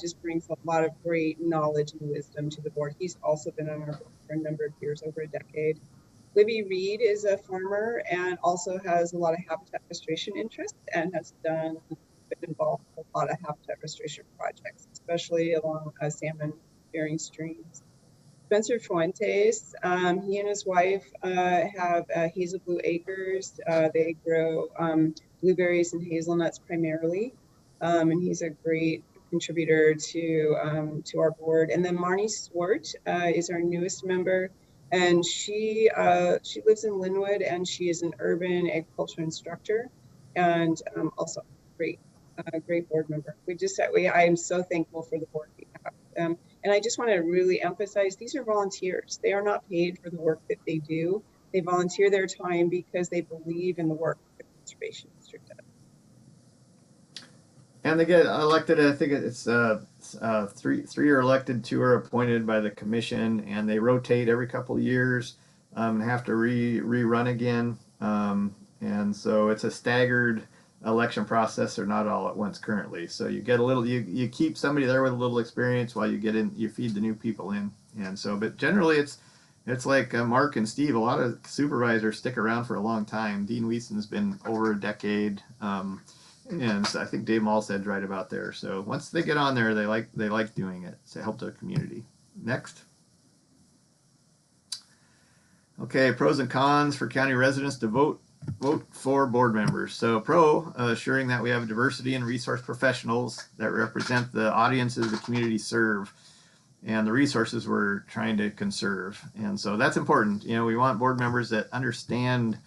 just brings a lot of great knowledge and wisdom to the board. He's also been on our board for a number of years, over a decade. Libby Reed is a farmer and also has a lot of habitat restoration interest and has been involved with a lot of habitat restoration projects, especially along salmon bearing streams. Spencer Fuentes, he and his wife have Hazel Blue Acres. They grow blueberries and hazelnuts primarily, and he's a great contributor to our board. And then Marnie Swart is our newest member, and she lives in Linwood, and she is an urban agriculture instructor, and also great board member. I am so thankful for the board we have. And I just want to really emphasize, these are volunteers. They are not paid for the work that they do. They volunteer their time because they believe in the work the Conservation District does. And they get elected, I think it's three are elected, 2 are appointed by the commission, and they rotate every couple of years and have to rerun again. And so it's a staggered election process. They're not all at once currently. So you get a little, you keep somebody there with a little experience while you feed the new people in. And so, but generally it's like Mark and Steve, a lot of supervisors stick around for a long time. Dean Wheaton's been over a decade. And so I think Dave Malstead's right about there. So once they get on there, they like doing it to help their community. Next. Okay, pros and cons for county residents to vote for board members. So pro, assuring that we have diversity and resource professionals that represent the audiences the community serve and the resources we're trying to conserve. And so that's important. You know, we want board members that understand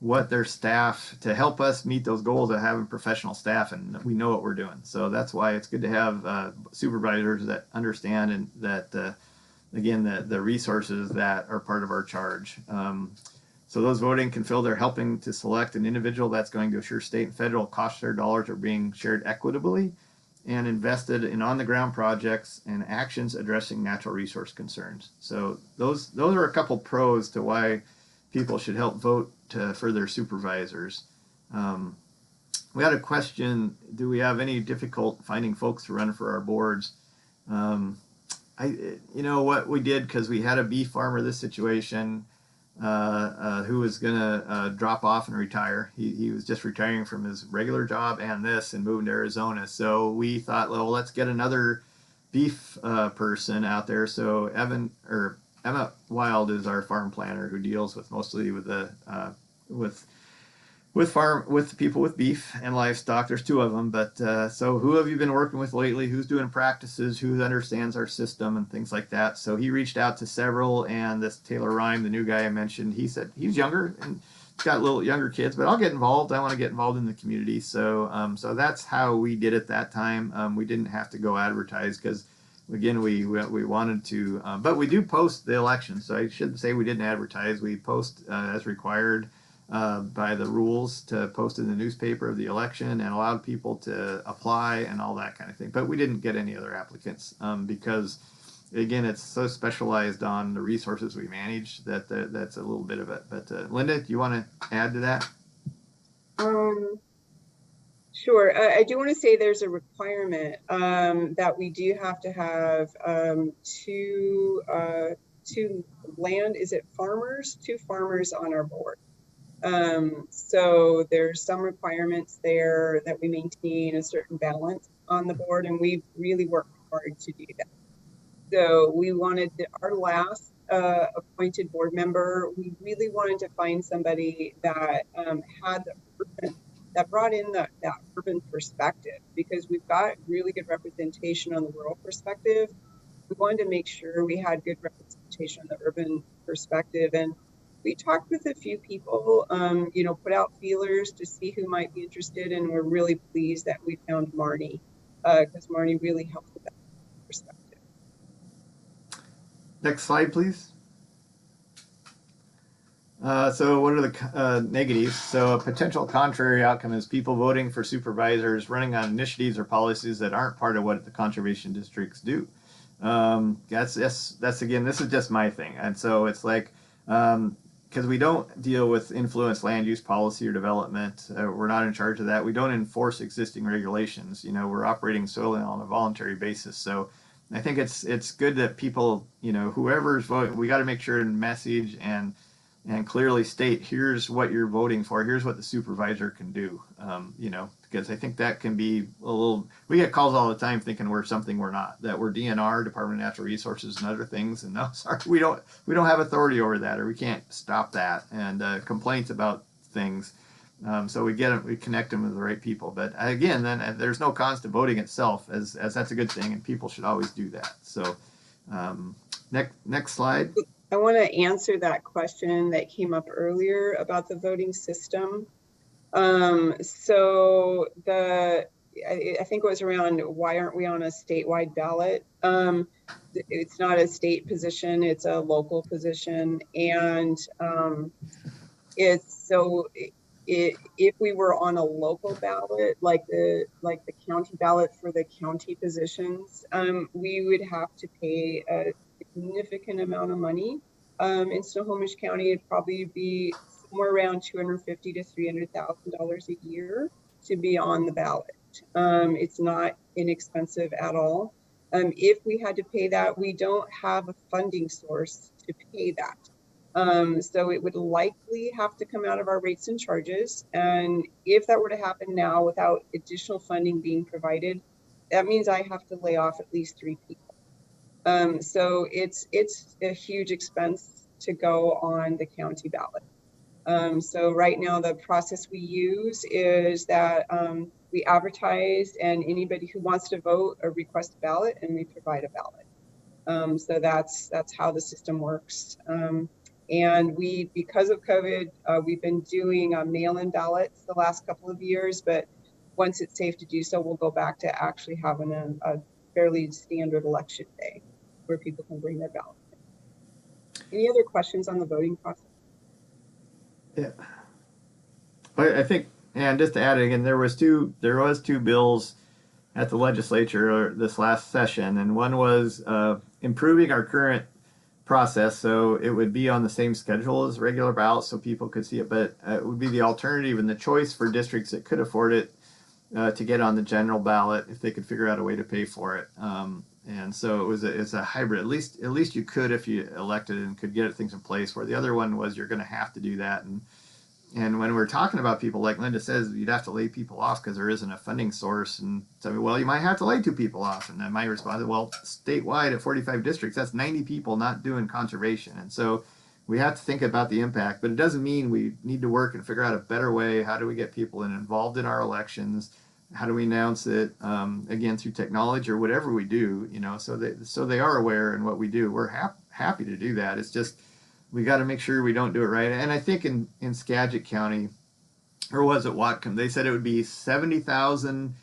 what their staff to help us meet those goals of having professional staff, and we know what we're doing. So that's why it's good to have supervisors that understand and that again the resources that are part of our charge. So those voting can feel they're helping to select an individual that's going to assure state and federal cost share dollars are being shared equitably and invested in on-the-ground projects and actions addressing natural resource concerns. So those are a couple pros to why people should help vote for their supervisors. We had a question, do we have any difficult finding folks to run for our boards? You know what we did, because we had a beef farmer this situation who was going to drop off and retire. He was just retiring from his regular job and moving to Arizona. So we thought, well, let's get another beef person out there. So Emma Wild is our farm planner who deals with mostly with the with people with beef and livestock. There's 2 of them, but so who have you been working with lately? Who's doing practices? Who understands our system and things like that? So he reached out to several, and this Taylor Rhyme, the new guy I mentioned, he said he's younger and got little younger kids, but I'll get involved. I want to get involved in the community. So so that's how we did it that time. We didn't have to go advertise because again we wanted to, but we do post the election. So I shouldn't say we didn't advertise. We post as required by the rules to post in the newspaper of the election and allowed people to apply and all that kind of thing. But we didn't get any other applicants because, again, it's so specialized on the resources we manage that that's a little bit of it. But Linda, do you want to add to that? Sure. I do want to say there's a requirement that we do have to have two farmers on our board. So there's some requirements there that we maintain a certain balance on the board, and we really worked hard to do that. So we wanted our last appointed board member, we really wanted to find somebody that that brought in that urban perspective, because we've got really good representation on the rural perspective. We wanted to make sure we had good representation on the urban perspective, and we talked with a few people, put out feelers to see who might be interested, and we're really pleased that we found Marnie, because Marnie really helped with that perspective. Next slide, please. So what are the negatives? So a potential contrary outcome is people voting for supervisors running on initiatives or policies that aren't part of what the conservation districts do. That's again, this is just my thing. And so it's like, because we don't deal with influence land use policy or development, we're not in charge of that. We don't enforce existing regulations. You know, we're operating solely on a voluntary basis. So I think it's good that people, you know, whoever's voting, we got to make sure and message and clearly state, here's what you're voting for, here's what the supervisor can do. You know, because I think that can be a little, we get calls all the time thinking we're something we're not, that we're DNR, Department of Natural Resources, and other things. And no, sorry, we don't have authority over that, or we can't stop that. And complaints about things. So we connect them with the right people. But again, then there's no cons to voting itself, as that's a good thing, and people should always do that. So next slide. I want to answer that question that came up earlier about the voting system. So I think it was around, why aren't we on a statewide ballot? It's not a state position, it's a local position. And if we were on a local ballot, like the county ballot for the county positions, we would have to pay a significant amount of money. In Snohomish County, it'd probably be somewhere around $250,000 to $300,000 a year to be on the ballot. It's not inexpensive at all. If we had to pay that, we don't have a funding source to pay that. So it would likely have to come out of our rates and charges. And if that were to happen now without additional funding being provided, that means I have to lay off at least 3 people. So it's a huge expense to go on the county ballot. So right now the process we use is that we advertise, and anybody who wants to vote or request a ballot, and we provide a ballot. So that's how the system works. And because of COVID, we've been doing mail-in ballots the last couple of years, but once it's safe to do so, we'll go back to actually having a fairly standard election day where people can bring their ballot. Any other questions on the voting process? Yeah. But I think, and just to add again, there was two bills at the legislature this last session, and one was improving our current process so it would be on the same schedule as regular ballots so people could see it, but it would be the alternative and the choice for districts that could afford it to get on the general ballot if they could figure out a way to pay for it. And so it's a hybrid. At least you could, if you elected and could get things in place, where the other one was you're going to have to do that. And when we're talking about people, like Linda says, you'd have to lay people off because there isn't a funding source. And so, well, you might have to lay 2 people off. And then my response is, well, statewide at 45 districts, that's 90 people not doing conservation. And so we have to think about the impact, but it doesn't mean we need to work and figure out a better way. How do we get people involved in our elections? How do we announce it, again, through technology or whatever we do, you know, so they are aware in what we do. We're happy to do that. It's just, we got to make sure we don't do it right. And I think in Skagit County, or was it Whatcom, they said it would be 70,000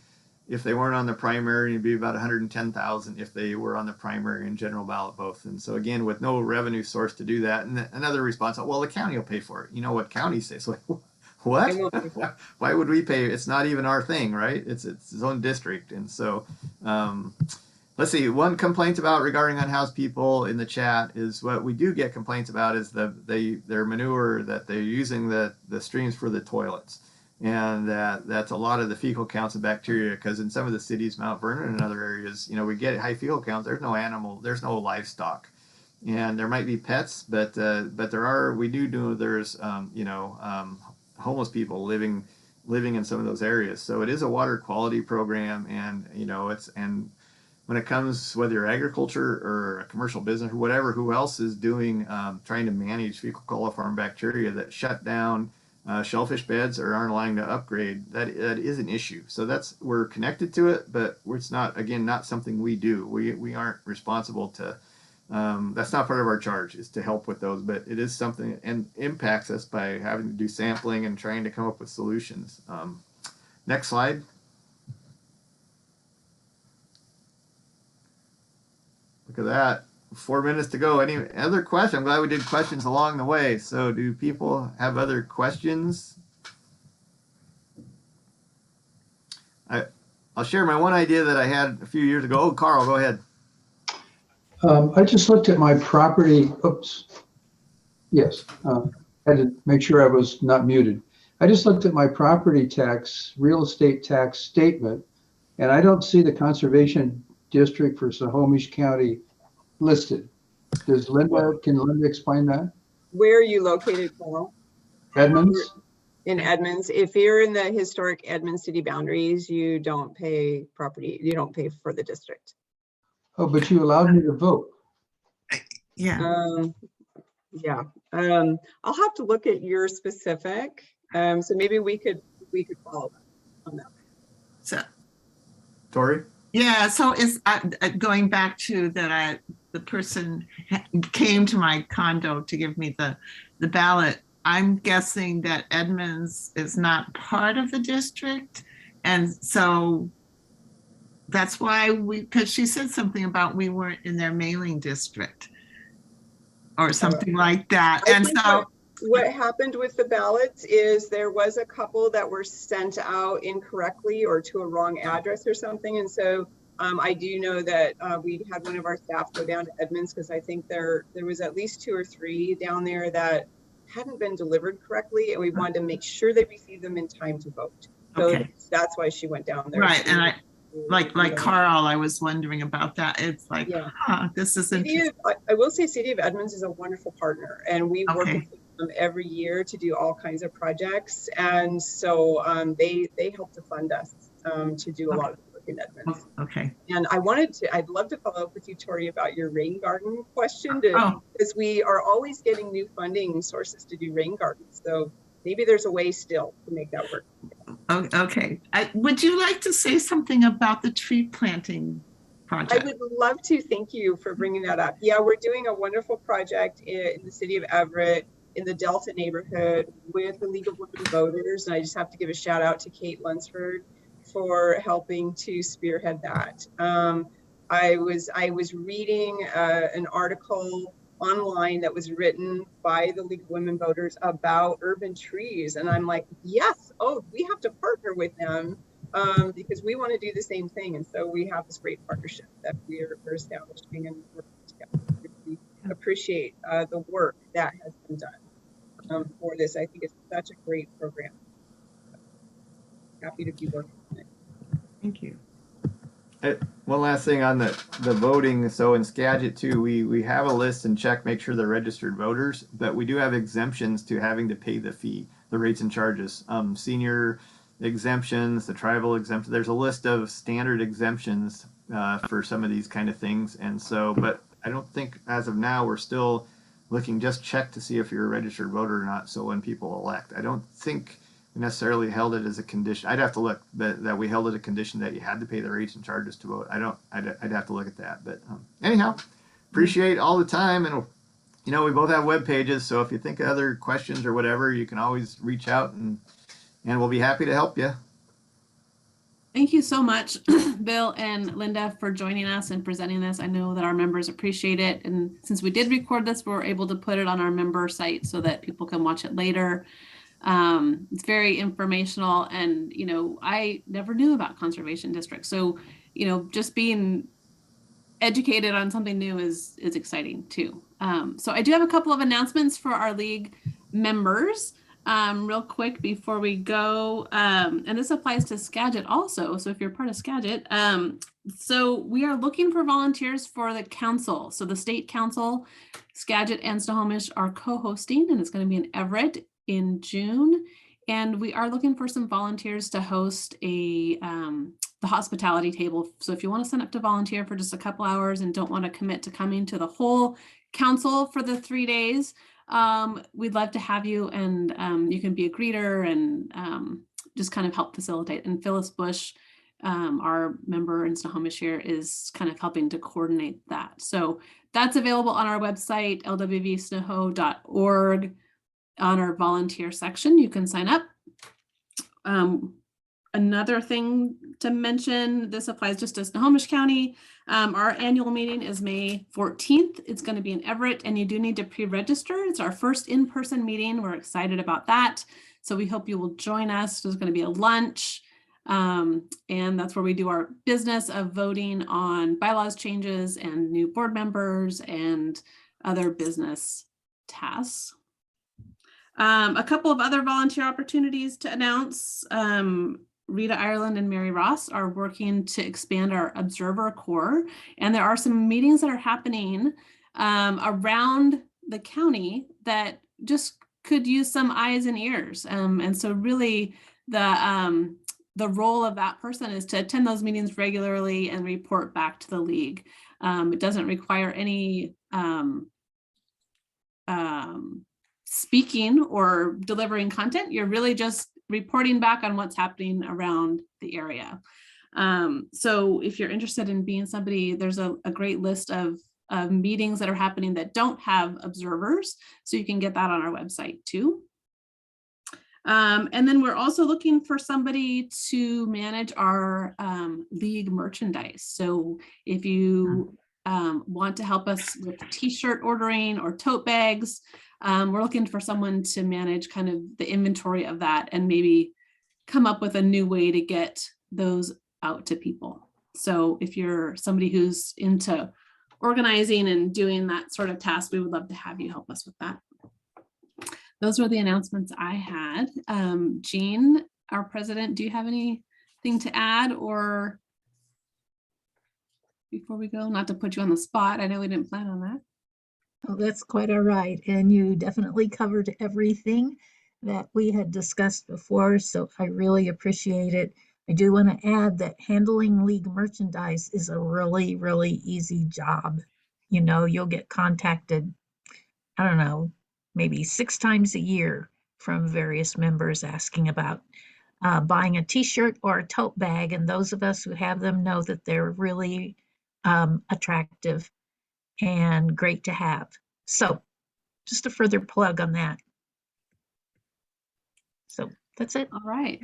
if they weren't on the primary, and it'd be about 110,000 if they were on the primary and general ballot both. And so again, with no revenue source to do that, and another response, well, the county will pay for it. You know what counties say? So what? Why would we pay? It's not even our thing, right? It's its own district. And so let's see. One complaint about regarding unhoused people in the chat is what we do get complaints about is their manure that they're using the streams for the toilets, and that's a lot of the fecal counts of bacteria. Because in some of the cities, Mount Vernon and other areas, you know, we get high fecal counts. There's no animal, there's no livestock, and there might be pets, but we do know there's homeless people living in some of those areas. So it is a water quality program, and you know and when it comes, whether you're agriculture or a commercial business or whatever, who else is doing trying to manage fecal coliform bacteria that shut down shellfish beds or aren't allowing to upgrade, that is an issue. So we're connected to it, but it's not, again, not something we do. We aren't responsible to. That's not part of our charge, is to help with those, but it is something and impacts us by having to do sampling and trying to come up with solutions. Next slide. Look at that. 4 minutes to go. Any other questions? I'm glad we did questions along the way. So do people have other questions? I'll share my one idea that I had a few years ago. Oh, Carl, go ahead. I just looked at my property. Oops. Yes. Had to make sure I was not muted. I just looked at my property tax, real estate tax statement, and I don't see the conservation district for Snohomish County listed. Can Linda explain that? Where are you located, Paul? Edmonds? In Edmonds. If you're in the historic Edmonds city boundaries, you don't pay property, you don't pay for the district. Oh, but you allowed me to vote. Yeah. Yeah. I'll have to look at your specific. So maybe we could follow up on that. So, Tori? yeah, so is going back to that the person came to my condo to give me the ballot. I'm guessing that Edmonds is not part of the district. And so that's why because she said something about we weren't in their mailing district or something like that. And so what happened with the ballots is there was a couple that were sent out incorrectly or to a wrong address or something. And so I do know that we had one of our staff go down to Edmonds because I think there was at least 2 or 3 down there that hadn't been delivered correctly, and we wanted to make sure they received them in time to vote. So okay. That's why she went down there. Right, and I like Carl, I was wondering about that. It's like, yeah. This is interesting. I will say City of Edmonds is a wonderful partner, and we work with them every year to do all kinds of projects, and so they help to fund us to do a lot of work in Edmonds. Okay. And I'd love to follow up with you, Tori, about your rain garden question, because we are always getting new funding sources to do rain gardens. So maybe there's a way still to make that work. Okay. Would you like to say something about the tree planting project? I would love to. Thank you for bringing that up. Yeah, we're doing a wonderful project in the city of Everett, in the Delta neighborhood with the League of Women Voters. And I just have to give a shout out to Kate Lunsford for helping to spearhead that. I was reading an article online that was written by the League of Women Voters about urban trees, and I'm like, yes, we have to partner with them because we want to do the same thing. And so we have this great partnership that we're establishing and working together. We appreciate the work that has been done for this. I think it's such a great program. Happy to be working on it. Thank you. One last thing on the voting. So in Skagit too, we have a list and check, make sure they're registered voters, but we do have exemptions to having to pay the fee, the rates and charges. Senior exemptions, the tribal exemption. There's a list of standard exemptions for some of these kind of things. And so, but I don't think as of now, we're still looking, just check to see if you're a registered voter or not. So when people elect, I don't think we necessarily held it as a condition. I'd have to look that we held it a condition that you had to pay the rates and charges to vote. I'd have to look at that. But anyhow, appreciate all the time. And, we both have web pages. So if you think of other questions or whatever, you can always reach out and we'll be happy to help you. Thank you so much, Bill and Linda, for joining us and presenting this. I know that our members appreciate it. And since we did record this, we're able to put it on our member site so that people can watch it later. It's very informational, and I never knew about conservation districts, so just being educated on something new is exciting too. So I do have a couple of announcements for our league members real quick before we go, and this applies to Skagit also, so if you're part of Skagit, so we are looking for volunteers for the council. So the state council, Skagit and Snohomish are co-hosting, and it's going to be in Everett in June, and we are looking for some volunteers to host the hospitality table. So if you want to sign up to volunteer for just a couple hours and don't want to commit to coming to the whole council for the 3 days, we'd love to have you, and you can be a greeter and just kind of help facilitate. And Phyllis Bush, our member in Snohomish here, is kind of helping to coordinate that. So that's available on our website, lwvsnoho.org. On our volunteer section, you can sign up. Another thing to mention, this applies just to Snohomish County. Our annual meeting is May 14th. It's going to be in Everett, and you do need to pre-register. It's our first in-person meeting. We're excited about that. So we hope you will join us. There's going to be a lunch. And that's where we do our business of voting on bylaws changes and new board members and other business tasks. A couple of other volunteer opportunities to announce. Rita Ireland and Mary Ross are working to expand our Observer Corps, and there are some meetings that are happening around the county that just could use some eyes and ears. And so really the role of that person is to attend those meetings regularly and report back to the league. It doesn't require any speaking or delivering content. You're really just reporting back on what's happening around the area. So if you're interested in being somebody, there's a great list of meetings that are happening that don't have observers. So you can get that on our website too. And then we're also looking for somebody to manage our league merchandise. So if you want to help us with t-shirt ordering or tote bags, we're looking for someone to manage kind of the inventory of that and maybe come up with a new way to get those out to people. So if you're somebody who's into organizing and doing that sort of task, we would love to have you help us with that. Those were the announcements I had. Jean, our president, do you have anything to add or before we go? Not to put you on the spot. I know we didn't plan on that. Oh, that's quite all right. And you definitely covered everything that we had discussed before, so I really appreciate it. I do want to add that handling league merchandise is a really, really easy job. You know, you'll get contacted, I don't know, maybe 6 times a year from various members asking about buying a t-shirt or a tote bag. And those of us who have them know that they're really attractive and great to have. So just a further plug on that. So that's it. All right.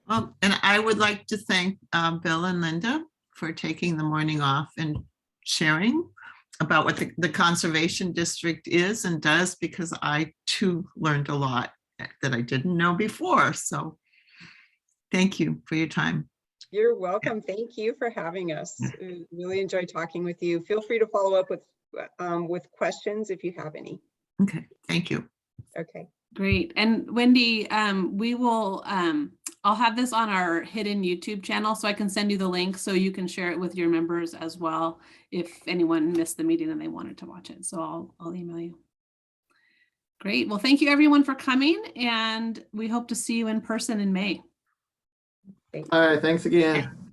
Well, and I would like to thank Bill and Linda for taking the morning off and sharing about what the Conservation District is and does, because I too learned a lot that I didn't know before. So thank you for your time. You're welcome. Thank you for having us. Really enjoyed talking with you. Feel free to follow up with questions if you have any. Okay, thank you. Okay. Great. And Wendy, we will, I'll have this on our hidden YouTube channel, so I can send you the link so you can share it with your members as well if anyone missed the meeting and they wanted to watch it. So I'll email you. Great. Well, thank you everyone for coming, and we hope to see you in person in May. Thanks. All right, thanks again.